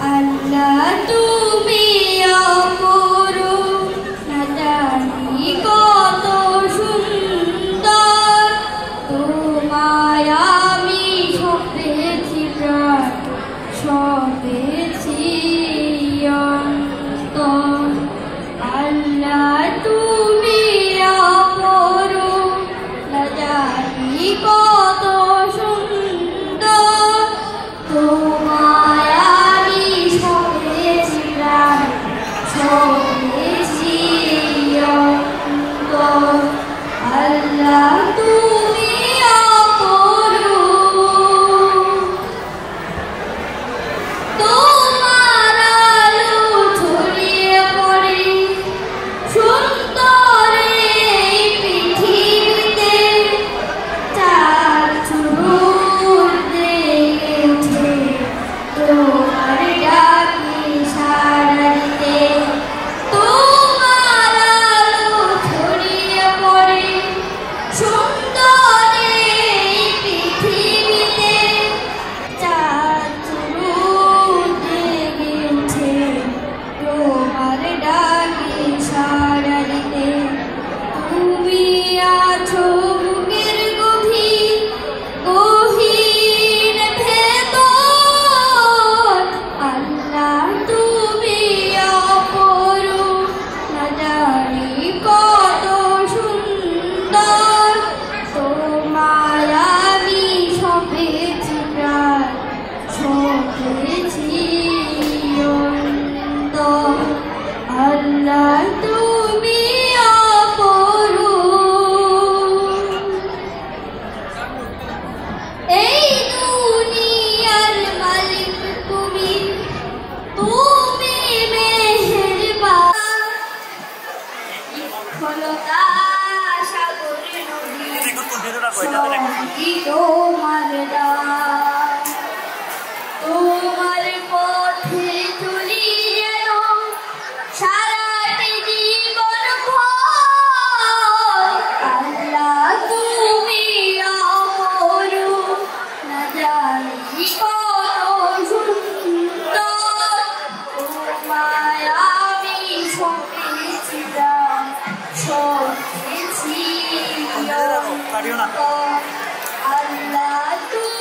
আল্লাহ তুমি অপরূপ, না জানি কত সুন্দর, তোমায় আমি সপেছি প্রাণ, সপেছি অন্তর। আল্লাহ তুমি অপরূপ, না জানি কত সুন্দর, তোমায় আমি সপেছি প্রাণ, সপেছি অন্তর। আল্লাহ তুমি অপরূপ, তোমার আলো ছড়িয়ে পড়ে সুন্দর এই পৃথিবীতে, চাঁদ শুরুর জেগে ওঠে তোমার ডাকে সাড়া দিতে। তোমার আলো ছড়িয়ে পড়ে সুন্দর এই পৃথিবীতে, চাঁদ শুরুর জেগে ওঠে তোমার ডাকে সাড়া দিতে। তুমি আছো বুকের গভীর গহীন ভেতর, আল্লাহ তুমি অপরূপ, না জানি কত সুন্দর, তোমায় আমি সপেছি প্রাণ, সপেছি অন্তর। আল্লাহ তুমি অপরূপ, এই দুনিয়ার মালিক তুমি, তুমি মেহেরবান, খোলতা সাগরে নদী সবই তোমার দান। তোমার পথে চলি যেন সারাটি জীবন ভর, আল্লাহ তুমি অপরূপ, না জানি কত সুন্দর, তোমায় আমি সপেছি প্রাণ, সপেছি অন্তর। আল্লাহ তুমি